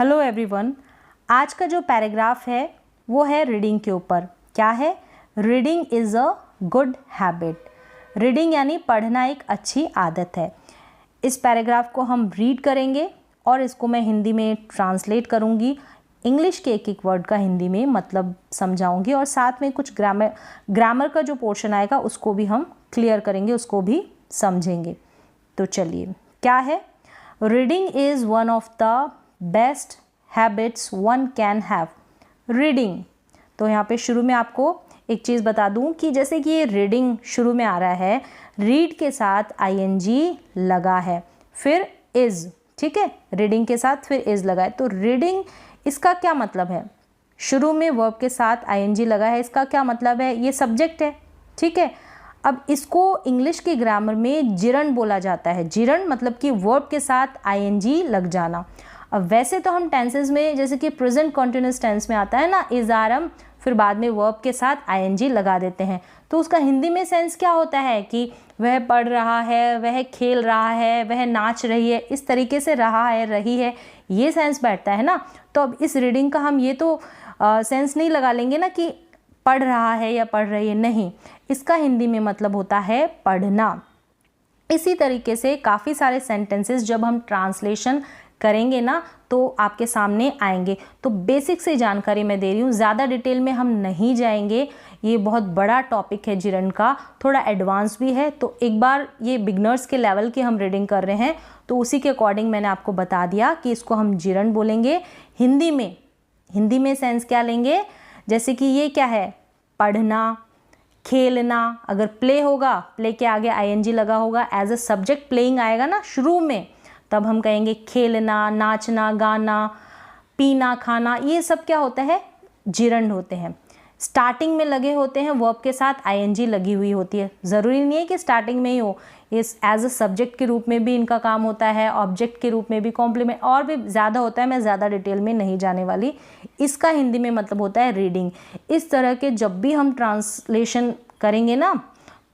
Hello everyone. आज का जो पैराग्राफ है वो है रीडिंग के ऊपर। क्या है? Reading is a good habit. Reading यानी पढ़ना एक अच्छी आदत है। इस पैराग्राफ को हम रीड करेंगे और इसको मैं हिंदी में ट्रांसलेट करूँगी। इंग्लिश के एक एक वर्ड का हिंदी में मतलब समझाऊंगी और साथ में कुछ ग्रामर का जो पोर्शन आएगा उसको भी हम क्लियर करेंगे, उसको भी समझेंगे। तो चलिए, क्या है? Reading is one of the best habits one can have. Reading, तो यहाँ पे शुरू में आपको एक चीज़ बता दूँ कि जैसे कि ये रीडिंग शुरू में आ रहा है, रीड के साथ आईएनजी लगा है, फिर इज़, ठीक है, रीडिंग के साथ फिर इज़ लगा है। तो रीडिंग, इसका क्या मतलब है? शुरू में वर्ब के साथ आईएनजी लगा है, इसका क्या मतलब है? ये सब्जेक्ट है, ठीक है। अब इसको इंग्लिश के ग्रामर में जिरंड बोला जाता है। जिरंड मतलब कि वर्ब के साथ आईएनजी लग जाना। अब वैसे तो हम टेंसेस में जैसे कि प्रेजेंट कॉन्टिन्यूअस टेंस में आता है ना, इज आर एम, फिर बाद में वर्ब के साथ आईएनजी लगा देते हैं। तो उसका हिंदी में सेंस क्या होता है कि वह पढ़ रहा है, वह खेल रहा है, वह नाच रही है, इस तरीके से रहा है, रही है, ये सेंस बैठता है ना। तो अब इस रीडिंग का हम ये तो सेंस नहीं लगा लेंगे ना कि पढ़ रहा है या पढ़ रही है, नहीं। इसका हिंदी में मतलब होता है पढ़ना। इसी तरीके से काफ़ी सारे सेंटेंसेस जब हम ट्रांसलेशन करेंगे ना तो आपके सामने आएंगे। तो बेसिक से जानकारी मैं दे रही हूँ, ज़्यादा डिटेल में हम नहीं जाएंगे। ये बहुत बड़ा टॉपिक है जिरंड का, थोड़ा एडवांस भी है। तो एक बार ये बिगनर्स के लेवल की हम रीडिंग कर रहे हैं तो उसी के अकॉर्डिंग मैंने आपको बता दिया कि इसको हम जिरंड बोलेंगे। हिंदी में सेंस क्या लेंगे? जैसे कि ये क्या है? पढ़ना, खेलना। अगर प्ले होगा, प्ले के आगे आईएनजी लगा होगा, एज अ सब्जेक्ट प्लेइंग आएगा ना शुरू में, तब हम कहेंगे खेलना, नाचना, गाना, पीना, खाना। ये सब क्या होता है? जिरंड होते हैं। स्टार्टिंग में लगे होते हैं, वर्ब के साथ आईएनजी लगी हुई होती है। ज़रूरी नहीं है कि स्टार्टिंग में ही हो, ये एज अ सब्जेक्ट के रूप में भी इनका काम होता है, ऑब्जेक्ट के रूप में भी, कॉम्प्लीमेंट और भी ज़्यादा होता है। मैं ज़्यादा डिटेल में नहीं जाने वाली। इसका हिंदी में मतलब होता है रीडिंग। इस तरह के जब भी हम ट्रांसलेशन करेंगे ना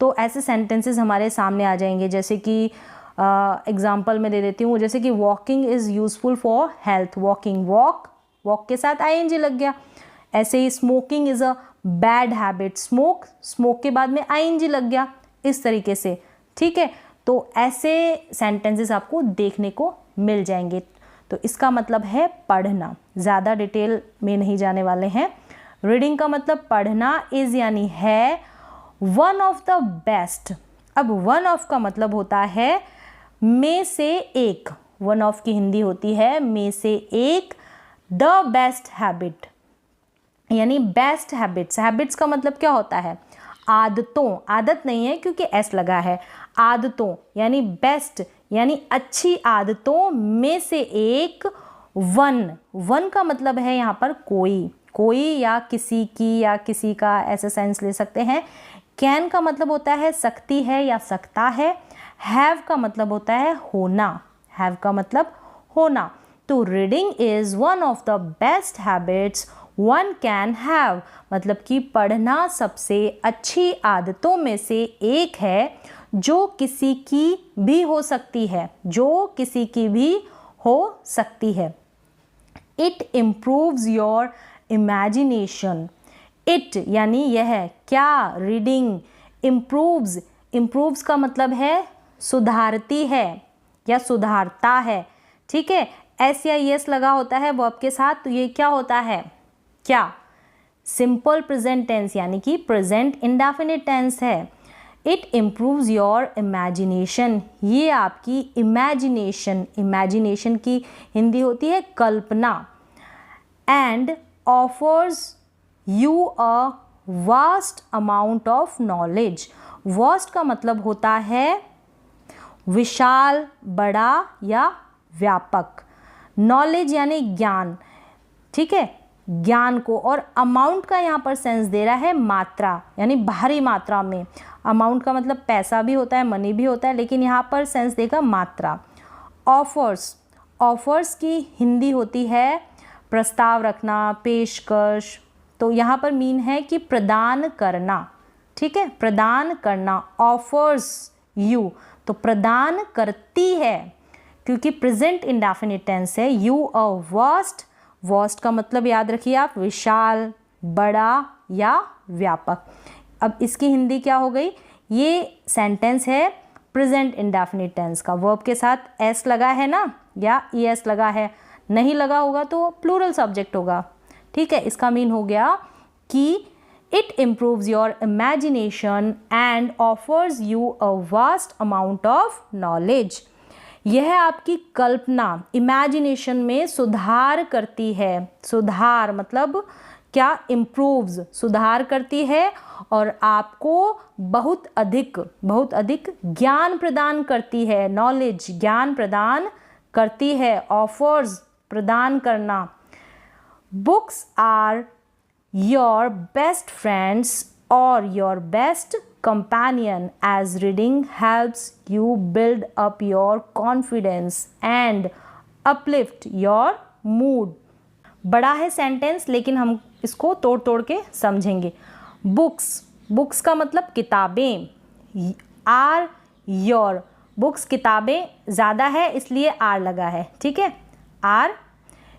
तो ऐसे सेंटेंसेस हमारे सामने आ जाएंगे। जैसे कि एग्जाम्पल मैं दे देती हूँ, जैसे कि walking is useful for health. Walking, walk के साथ आईएनजी लग गया। ऐसे ही smoking is a bad habit. Smoke के बाद में आईएनजी लग गया, इस तरीके से, ठीक है। तो ऐसे सेंटेंसेस आपको देखने को मिल जाएंगे। तो इसका मतलब है पढ़ना। ज़्यादा डिटेल में नहीं जाने वाले हैं। रीडिंग का मतलब पढ़ना, इज़ यानी है, वन ऑफ द बेस्ट। अब वन ऑफ का मतलब होता है में से एक। वन ऑफ की हिंदी होती है में से एक। द बेस्ट हैबिट यानी बेस्ट हैबिट्स। हैबिट्स का मतलब क्या होता है? आदतों। आदत नहीं है क्योंकि एस लगा है। आदतों यानी बेस्ट यानी अच्छी आदतों में से एक। वन का मतलब है यहाँ पर कोई या किसी की या किसी का, ऐसा सेंस ले सकते हैं। कैन का मतलब होता है सकती है या सकता है। हैव का मतलब होता है होना। हैव का मतलब होना। तो reading is one of the best habits one can have, मतलब कि पढ़ना सबसे अच्छी आदतों में से एक है जो किसी की भी हो सकती है, जो किसी की भी हो सकती है। It improves your imagination. It यानी यह, क्या? रीडिंग इम्प्रूव्स का मतलब है सुधारती है या सुधारता है, ठीक है। एस या यस लगा होता है वर्ब के साथ, तो ये क्या होता है? क्या? सिंपल प्रेजेंट टेंस यानी कि प्रेजेंट इंडेफिनिट टेंस है। इट इम्प्रूव्स योर इमेजिनेशन, ये आपकी इमेजिनेशन की हिंदी होती है कल्पना। And offers you a vast amount of knowledge. Vast का मतलब होता है विशाल, बड़ा या व्यापक। नॉलेज यानी ज्ञान, ठीक है, ज्ञान को। और अमाउंट का यहाँ पर सेंस दे रहा है मात्रा, यानी भारी मात्रा में। अमाउंट का मतलब पैसा भी होता है, मनी भी होता है, लेकिन यहाँ पर सेंस देगा मात्रा। ऑफर्स की हिंदी होती है प्रस्ताव रखना, पेशकश। तो यहाँ पर मीन है कि प्रदान करना, ठीक है, प्रदान करना। ऑफर्स यू, तो प्रदान करती है। क्योंकि प्रेजेंट इंडेफिनिट टेंस है। यू अ वास्ट, वास्ट का मतलब याद रखिए आप विशाल, बड़ा या व्यापक। अब इसकी हिंदी क्या हो गई, ये सेंटेंस है प्रेजेंट इंडेफिनिट टेंस का, वर्ब के साथ एस लगा है ना या ई एस लगा है, नहीं लगा होगा तो प्लूरल सब्जेक्ट होगा। ठीक है, इसका मीन हो गया कि it improves your imagination and offers you a vast amount of knowledge. यह आपकी कल्पना, इमेजिनेशन में सुधार करती है। सुधार मतलब क्या, इम्प्रूव्स, सुधार करती है और आपको बहुत अधिक ज्ञान प्रदान करती है। नॉलेज, ज्ञान प्रदान करती है। ऑफर्स, प्रदान करना। Books are your best friends और your best companion as reading helps you build up your confidence and uplift your mood। बड़ा है सेंटेंस लेकिन हम इसको तोड़ तोड़ के समझेंगे। बुक्स, बुक्स का मतलब किताबें। आर योर, बुक्स किताबें ज़्यादा है इसलिए आर लगा है, ठीक है। आर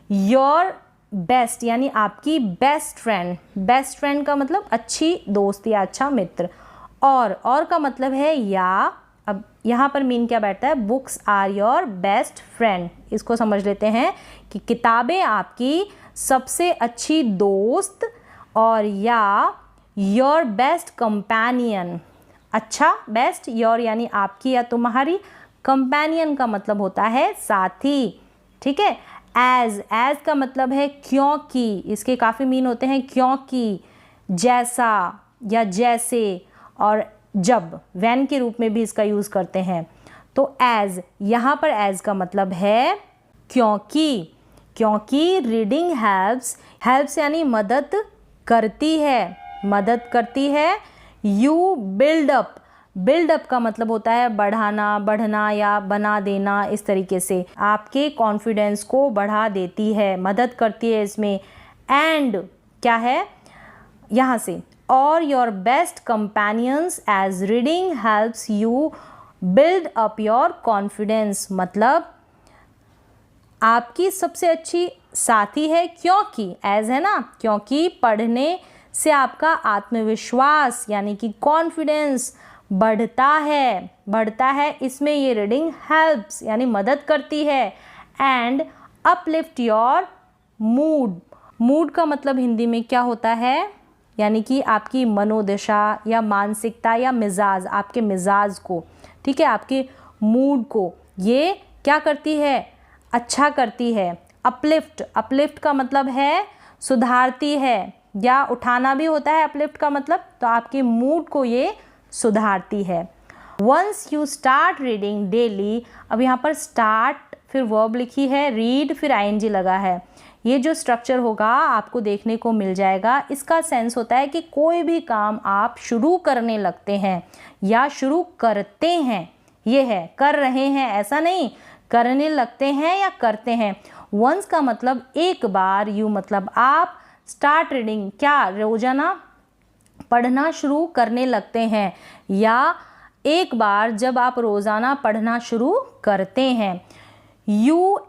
योर बेस्ट यानी आपकी बेस्ट फ्रेंड, बेस्ट फ्रेंड का मतलब अच्छी दोस्त या अच्छा मित्र। और का मतलब है या। अब यहाँ पर मीन क्या बैठता है, books are your best friend. इसको समझ लेते हैं कि किताबें आपकी सबसे अच्छी दोस्त, और या योर बेस्ट कंपेनियन। अच्छा, बेस्ट, योर यानी आपकी या तुम्हारी, कंपेनियन का मतलब होता है साथी, ठीक है। एज का मतलब है क्योंकि, इसके काफ़ी मीन होते हैं, क्योंकि, जैसा या जैसे, और जब, व्हेन के रूप में भी इसका यूज़ करते हैं। तो एज, यहाँ पर एज का मतलब है क्योंकि रीडिंग हेल्प्स यानी मदद करती है। यू बिल्ड अप का मतलब होता है बढ़ाना, बढ़ना या बना देना, इस तरीके से आपके कॉन्फिडेंस को बढ़ा देती है, मदद करती है इसमें। एंड क्या है यहाँ से, और your best companions as reading helps you build up your confidence, मतलब आपकी सबसे अच्छी साथी है क्योंकि, एज है ना, क्योंकि पढ़ने से आपका आत्मविश्वास यानी कि कॉन्फिडेंस बढ़ता है। इसमें ये रीडिंग हेल्प्स यानी मदद करती है। एंड अपलिफ्ट योर मूड का मतलब हिंदी में क्या होता है, यानी कि आपकी मनोदशा या मानसिकता या मिजाज, आपके मिजाज को, ठीक है, आपके मूड को ये क्या करती है, अच्छा करती है। अपलिफ्ट का मतलब है सुधारती है, या उठाना भी होता है अपलिफ्ट का मतलब, तो आपके मूड को ये सुधारती है। Once you start reading daily, अब यहाँ पर स्टार्ट फिर वर्ब लिखी है, रीड फिर आईएनजी लगा है। ये जो स्ट्रक्चर होगा आपको देखने को मिल जाएगा। इसका सेंस होता है कि कोई भी काम आप शुरू करने लगते हैं या शुरू करते हैं, ये है कर रहे हैं, ऐसा नहीं करने लगते हैं या करते हैं। वंस का मतलब एक बार, यू मतलब आप, स्टार्ट रीडिंग क्या, रोजाना पढ़ना शुरू करने लगते हैं, या एक बार जब आप रोज़ाना पढ़ना शुरू करते हैं। You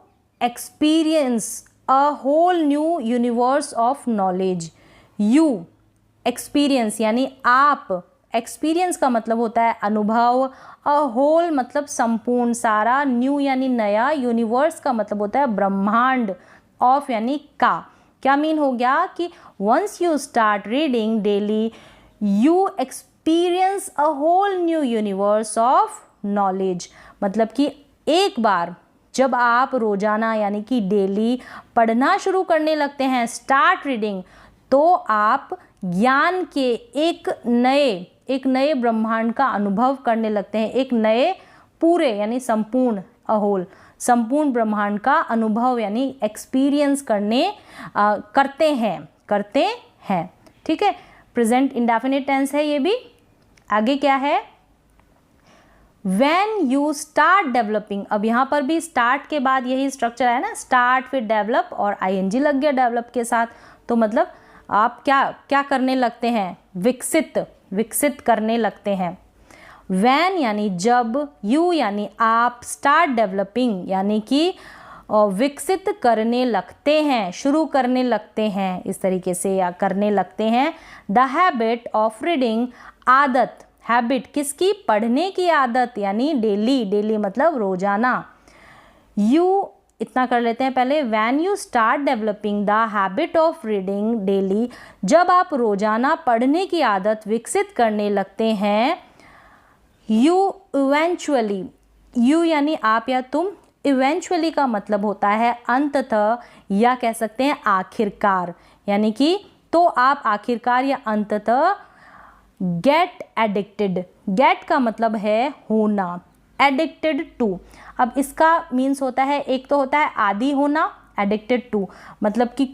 experience a whole new universe of knowledge. You experience यानी आप, एक्सपीरियंस का मतलब होता है अनुभव, अ होल मतलब संपूर्ण, सारा, न्यू यानी नया, यूनिवर्स का मतलब होता है ब्रह्मांड, ऑफ यानी का। क्या मीन हो गया कि once you start reading daily you experience a whole new universe of knowledge, मतलब कि एक बार जब आप रोजाना यानी कि डेली पढ़ना शुरू करने लगते हैं, स्टार्ट रीडिंग, तो आप ज्ञान के एक नए ब्रह्मांड का अनुभव करने लगते हैं, एक नए पूरे यानी संपूर्ण, अहोल संपूर्ण ब्रह्मांड का अनुभव यानी एक्सपीरियंस करते हैं। ठीक है, प्रेजेंट इंडेफिनिट टेंस है ये भी। आगे क्या है, When you start developing, अब यहाँ पर भी स्टार्ट के बाद यही स्ट्रक्चर है ना, स्टार्ट फिर डेवलप और आईएनजी लग गया डेवलप के साथ, तो मतलब आप क्या करने लगते हैं, विकसित करने लगते हैं। वैन यानी जब, यू यानी आप, स्टार्ट डेवलपिंग यानी कि विकसित करने लगते हैं, शुरू करने लगते हैं, इस तरीके से या करने लगते हैं। द हैबिट ऑफ रीडिंग, आदत, हैबिट किसकी, पढ़ने की आदत यानी डेली, डेली मतलब रोजाना। यू इतना कर लेते हैं पहले, van you start developing the habit of reading daily, जब आप रोजाना पढ़ने की आदत विकसित करने लगते हैं। यू इवेंचुअली, यू यानी आप या तुम, इवेंचुअली का मतलब होता है अंततः या कह सकते हैं आखिरकार, यानी कि तो आप आखिरकार या अंततः गेट एडिक्टेड, गेट का मतलब है होना, एडिक्टेड टू, अब इसका मीन्स होता है, एक तो होता है आदी होना, एडिक्टेड टू मतलब कि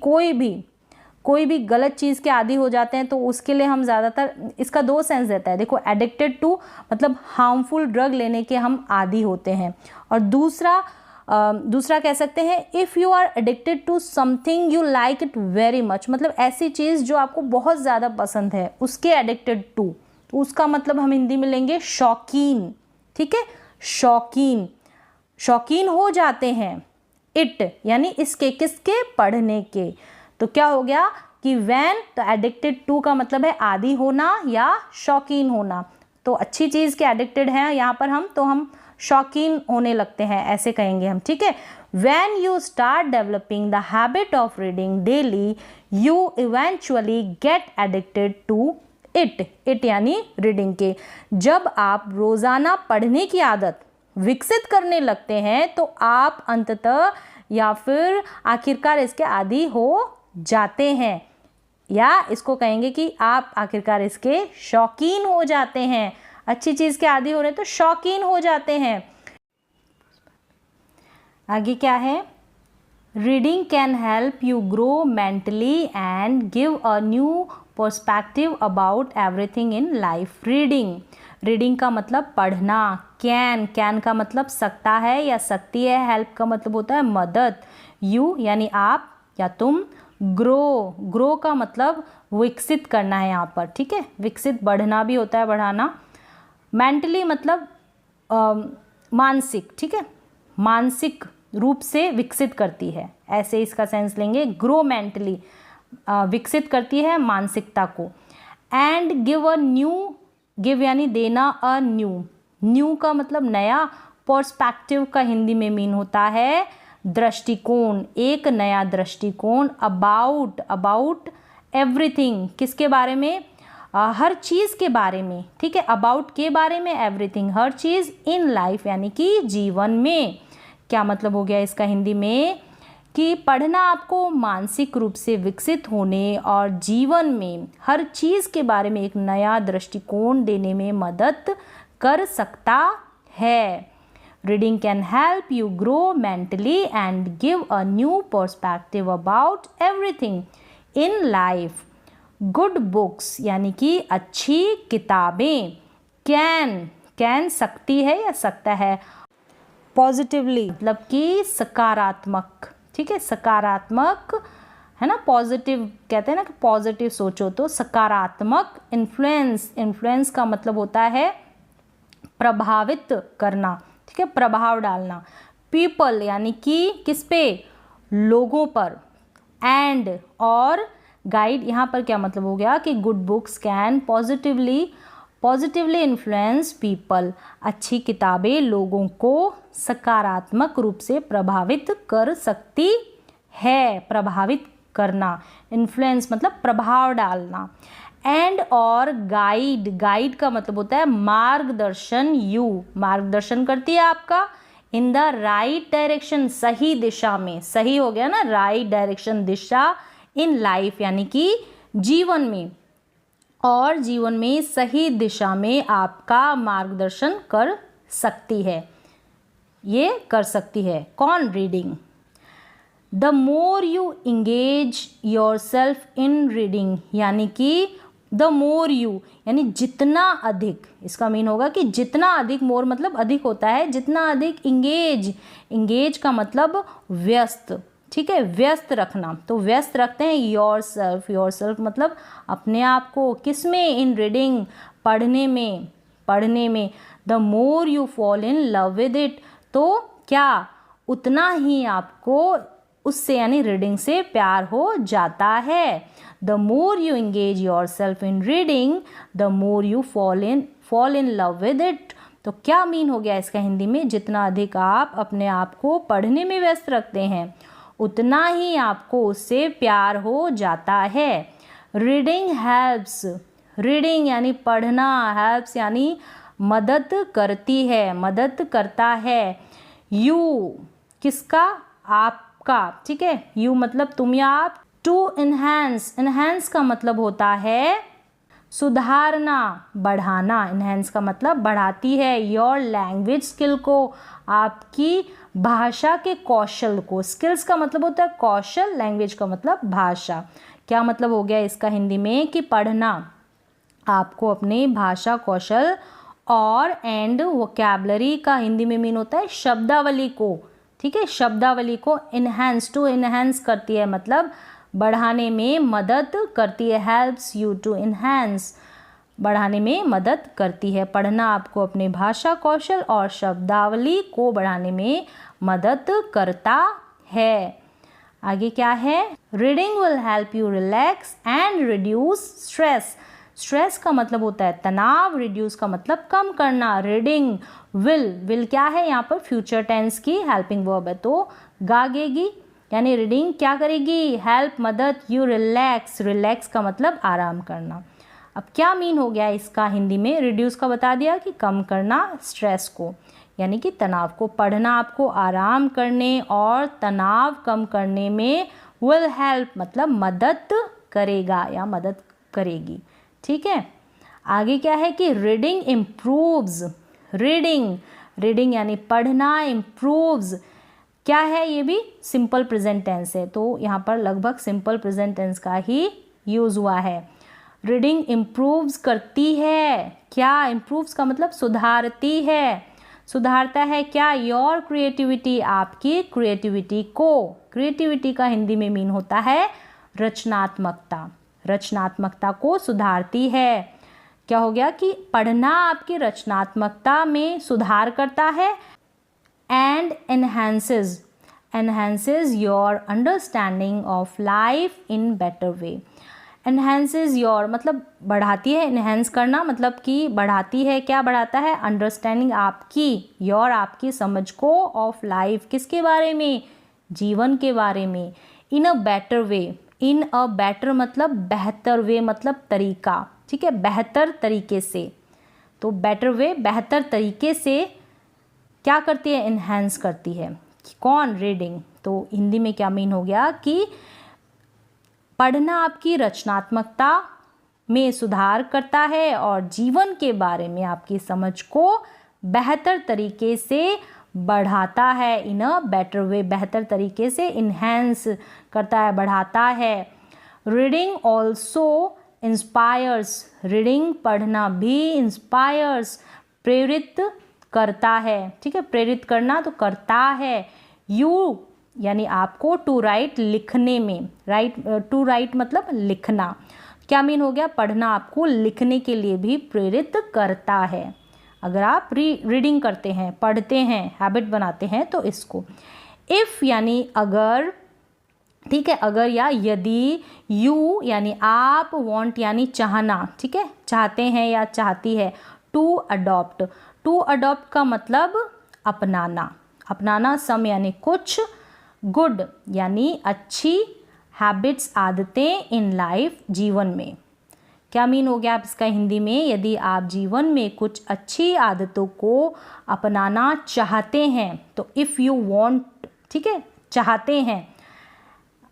कोई भी गलत चीज़ के आदी हो जाते हैं तो उसके लिए हम ज़्यादातर, इसका दो सेंस देता है, देखो एडिक्टेड टू मतलब हार्मफुल ड्रग लेने के हम आदी होते हैं, और दूसरा कह सकते हैं if you are addicted to something you like it very much, मतलब ऐसी चीज़ जो आपको बहुत ज़्यादा पसंद है उसके एडिक्टेड टू, तो उसका मतलब हम हिंदी में लेंगे शौकीन, ठीक है, शौकीन, शौकीन हो जाते हैं। इट यानी इसके, किसके, पढ़ने के, तो क्या हो गया कि वैन, तो एडिक्टेड टू का मतलब है आदी होना या शौकीन होना, तो अच्छी चीज़ के एडिक्टेड हैं यहाँ पर हम, तो हम शौकीन होने लगते हैं, ऐसे कहेंगे हम, ठीक है। When you start developing the habit of reading daily you eventually get addicted to it, it यानी रीडिंग के, जब आप रोज़ाना पढ़ने की आदत विकसित करने लगते हैं तो आप अंततः या फिर आखिरकार इसके आदी हो जाते हैं, या इसको कहेंगे कि आप आखिरकार इसके शौकीन हो जाते हैं, अच्छी चीज़ के आदी हो रहे तो शौकीन हो जाते हैं। आगे क्या है, reading can help you grow mentally and give a new perspective about everything in life. Reading, reading का मतलब पढ़ना, कैन का मतलब सकता है या सकती है, हेल्प का मतलब होता है मदद, यू यानी आप या तुम, ग्रो का मतलब विकसित करना है यहाँ पर, ठीक है, विकसित बढ़ना भी होता है, बढ़ाना। मेंटली मतलब मानसिक, ठीक है, मानसिक रूप से विकसित करती है, ऐसे इसका सेंस लेंगे, ग्रो मेंटली विकसित करती है मानसिकता को। And give a new, give यानी देना, अ न्यू का मतलब नया, पर्सपेक्टिव का हिंदी में मीन होता है दृष्टिकोण, एक नया दृष्टिकोण। अबाउट एवरीथिंग, किसके बारे में, हर चीज़ के बारे में, ठीक है, अबाउट के बारे में, everything her cheese, in life यानी कि जीवन में। क्या मतलब हो गया इसका हिंदी में कि पढ़ना आपको मानसिक रूप से विकसित होने और जीवन में हर चीज़ के बारे में एक नया दृष्टिकोण देने में मदद कर सकता है। Reading can help you grow mentally and give a new perspective about everything in life. Good books यानी कि अच्छी किताबें, कैन सकती है या सकता है, पॉजिटिवली मतलब कि सकारात्मक, ठीक है, सकारात्मक है ना, पॉजिटिव कहते हैं ना कि पॉजिटिव सोचो, तो सकारात्मक। इन्फ्लुएंस का मतलब होता है प्रभावित करना, ठीक है, प्रभाव डालना। पीपल यानी कि किस पे, लोगों पर। एंड और गाइड, यहाँ पर क्या मतलब हो गया कि good books can positively influence people, अच्छी किताबें लोगों को सकारात्मक रूप से प्रभावित कर सकती है, प्रभावित करना, इन्फ्लुएंस मतलब प्रभाव डालना। एंड और गाइड का मतलब होता है मार्गदर्शन, मार्गदर्शन करती है आपका इन द राइट डायरेक्शन, सही दिशा में, सही हो गया ना, right direction Disha, in life यानी कि जीवन में, और जीवन में सही दिशा में आपका मार्गदर्शन कर सकती है, ये कर सकती है कौन, reading. The more you engage your self in reading यानी कि द मोर यू यानी जितना अधिक, इसका मीन होगा कि जितना अधिक, मोर मतलब अधिक होता है, जितना अधिक इंगेज का मतलब व्यस्त, ठीक है, व्यस्त रखना, तो व्यस्त रखते हैं योर सेल्फ मतलब अपने आप को, किस में, इन रीडिंग पढ़ने में, पढ़ने में। The more you fall in love with it, तो क्या उतना ही आपको उससे यानी रीडिंग से प्यार हो जाता है। The more you engage your self in reading the more you fall in love with it. तो क्या मीन हो गया इसका हिंदी में, जितना अधिक आप अपने आप को पढ़ने में व्यस्त रखते हैं उतना ही आपको उससे प्यार हो जाता है। रीडिंग हेल्प्स, रीडिंग यानी पढ़ना, हेल्प्स यानी मदद करती है, मदद करता है। यू किसका, आपका, ठीक है, यू मतलब तुम या आप। टू इन्हेंस, इन्हेंस का मतलब होता है सुधारना, बढ़ाना। इन्हेंस का मतलब बढ़ाती है। योर लैंग्वेज स्किल को, आपकी भाषा के कौशल को। स्किल्स का मतलब होता है कौशल, लैंग्वेज का मतलब भाषा। क्या मतलब हो गया इसका हिंदी में कि पढ़ना आपको अपने भाषा कौशल और एंड वोकैबुलरी का हिंदी में मीन होता है शब्दावली को, ठीक है, शब्दावली को इन्हेंस, टू इन्हेंस करती है, मतलब बढ़ाने में मदद करती है। हेल्प्स यू टू इन्हेंस, बढ़ाने में मदद करती है। पढ़ना आपको अपने भाषा कौशल और शब्दावली को बढ़ाने में मदद करता है। आगे क्या है, reading will help you relax and reduce stress. Stress का मतलब होता है तनाव, रिड्यूस का मतलब कम करना। रीडिंग विल क्या है यहाँ पर, फ्यूचर टेंस की हेल्पिंग वर्ब है, तो गागेगी, यानी रीडिंग क्या करेगी, हेल्प मदद, यू रिलैक्स, रिलैक्स का मतलब आराम करना। अब क्या मीन हो गया इसका हिंदी में, रिड्यूस का बता दिया कि कम करना स्ट्रेस को यानी कि तनाव को। पढ़ना आपको आराम करने और तनाव कम करने में विल हेल्प मतलब मदद करेगा या मदद करेगी, ठीक है। आगे क्या है कि रीडिंग इम्प्रूव्स, रीडिंग यानी पढ़ना, इम्प्रूव्स क्या है, ये भी सिंपल प्रेजेंट टेंस है, तो यहाँ पर लगभग सिंपल प्रेजेंट टेंस का ही यूज़ हुआ है। रीडिंग इम्प्रूव्स करती है, क्या, इम्प्रूव्स का मतलब सुधारती है, सुधारता है क्या, योर क्रिएटिविटी, आपकी क्रिएटिविटी को। क्रिएटिविटी का हिंदी में मीन होता है रचनात्मकता, रचनात्मकता को सुधारती है। क्या हो गया कि पढ़ना आपकी रचनात्मकता में सुधार करता है। And enhances your understanding of life in better way। enhances your मतलब बढ़ाती है, enhance करना मतलब कि बढ़ाती है, क्या बढ़ाता है, अंडरस्टैंडिंग आपकी, your आपकी समझ को, of life किसके बारे में, जीवन के बारे में। in a better way, in a better मतलब बेहतर, वे मतलब तरीका, ठीक है, बेहतर तरीके से, तो बेटर वे बेहतर तरीके से क्या करती है, इन्हेंस करती है। कौन, रीडिंग। तो हिंदी में क्या मीन हो गया कि पढ़ना आपकी रचनात्मकता में सुधार करता है और जीवन के बारे में आपकी समझ को बेहतर तरीके से बढ़ाता है। इन अ बेटर वे, बेहतर तरीके से इन्हेंस करता है, बढ़ाता है। रीडिंग ऑल्सो इंस्पायर्स, रीडिंग पढ़ना भी इंस्पायर्स प्रेरित करता है, ठीक है, प्रेरित करना तो करता है। यू यानी आपको, टू राइट लिखने में, राइट, टू राइट मतलब लिखना। क्या मीन हो गया, पढ़ना आपको लिखने के लिए भी प्रेरित करता है। अगर आप रीडिंग करते हैं, पढ़ते हैं, हैबिट बनाते हैं तो इसको। इफ़ यानी अगर, ठीक है, अगर या यदि। यू यानी आप, वांट यानी चाहना, ठीक है, चाहते हैं या चाहती है। टू अडॉप्ट, टू अडॉप्ट का मतलब अपनाना, अपनाना। सम यानी कुछ। गुड यानी अच्छी। हैबिट्स आदतें। इन लाइफ जीवन में। क्या मीन हो गया आप इसका हिंदी में, यदि आप जीवन में कुछ अच्छी आदतों को अपनाना चाहते हैं तो इफ़ यू वांट, ठीक है, चाहते हैं।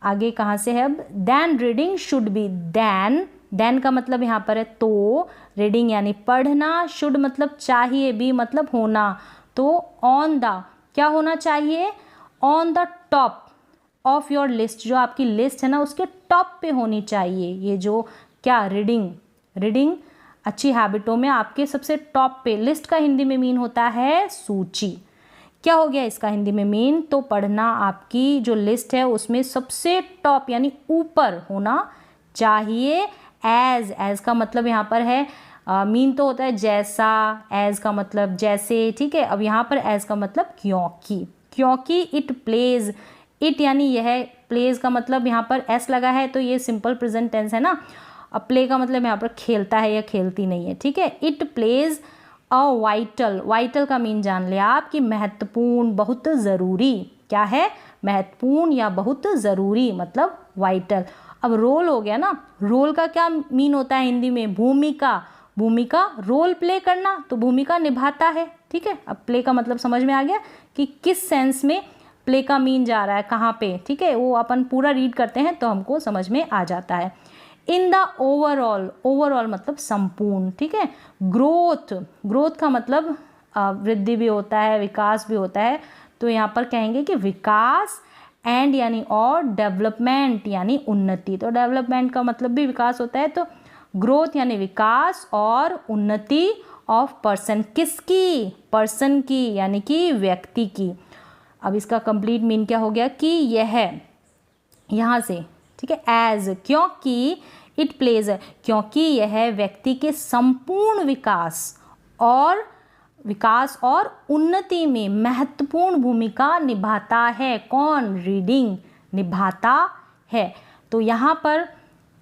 आगे कहाँ से है अब, then reading should be, then का मतलब यहाँ पर है तो, रीडिंग यानी पढ़ना, शुड मतलब चाहिए, बी मतलब होना, तो ऑन द क्या होना चाहिए, on the top of your list, जो आपकी लिस्ट है ना उसके टॉप पे होनी चाहिए। ये जो क्या, रीडिंग अच्छी हैबिटों में आपके सबसे टॉप पे। लिस्ट का हिंदी में मीन होता है सूची। क्या हो गया इसका हिंदी में मीन, तो पढ़ना आपकी जो लिस्ट है उसमें सबसे टॉप यानी ऊपर होना चाहिए। एज का मतलब यहाँ पर है मीन तो होता है जैसा, एज का मतलब जैसे, ठीक है। अब यहाँ पर एज का मतलब क्योंकि, क्योंकि इट प्लेज, इट यानी यह, प्लेज का मतलब यहाँ पर एस लगा है तो ये सिंपल प्रेजेंट टेंस है ना। अब प्ले का मतलब यहाँ पर खेलता है या खेलती नहीं है, ठीक है। It plays a vital, vital का मीन जान लिया आप कि महत्वपूर्ण, बहुत ज़रूरी, क्या है, महत्वपूर्ण या बहुत ज़रूरी, मतलब वाइटल। अब रोल हो गया ना, रोल का क्या मीन होता है हिंदी में, भूमिका, भूमिका रोल प्ले करना, तो भूमिका निभाता है, ठीक है। अब प्ले का मतलब समझ में आ गया कि किस सेंस में प्ले का मीन जा रहा है, कहाँ पे, ठीक है। वो अपन पूरा रीड करते हैं तो हमको समझ में आ जाता है। इन द ओवरऑल, ओवरऑल मतलब संपूर्ण, ठीक है। ग्रोथ, ग्रोथ का मतलब वृद्धि भी होता है, विकास भी होता है, तो यहाँ पर कहेंगे कि विकास, एंड यानी और, डेवलपमेंट यानी उन्नति, तो डेवलपमेंट का मतलब भी विकास होता है, तो ग्रोथ यानी विकास और उन्नति ऑफ पर्सन, किसकी, पर्सन की यानी कि व्यक्ति की। अब इसका कंप्लीट मीन क्या हो गया कि यह, यहाँ से, ठीक है, एज, क्योंकि, इट प्लेज, क्योंकि यह व्यक्ति के संपूर्ण विकास और उन्नति में महत्वपूर्ण भूमिका निभाता है। कौन, रीडिंग निभाता है। तो यहाँ पर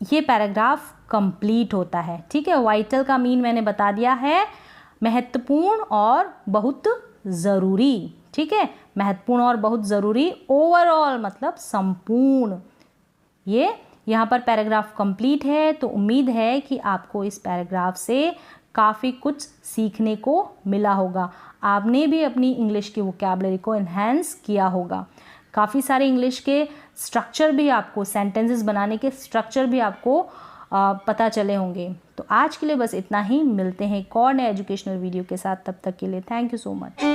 ये पैराग्राफ कंप्लीट होता है, ठीक है। वाइटल का मीन मैंने बता दिया है, महत्वपूर्ण और बहुत ज़रूरी, ठीक है, महत्वपूर्ण और बहुत ज़रूरी। ओवरऑल मतलब संपूर्ण। ये यहाँ पर पैराग्राफ कंप्लीट है, तो उम्मीद है कि आपको इस पैराग्राफ से काफ़ी कुछ सीखने को मिला होगा। आपने भी अपनी इंग्लिश की वोकैबुलरी को इन्हेंस किया होगा। काफ़ी सारे इंग्लिश के स्ट्रक्चर भी आपको, सेंटेंसेस बनाने के स्ट्रक्चर भी आपको पता चले होंगे। तो आज के लिए बस इतना ही, मिलते हैं एक और नए एजुकेशनल वीडियो के साथ, तब तक के लिए थैंक यू सो मच।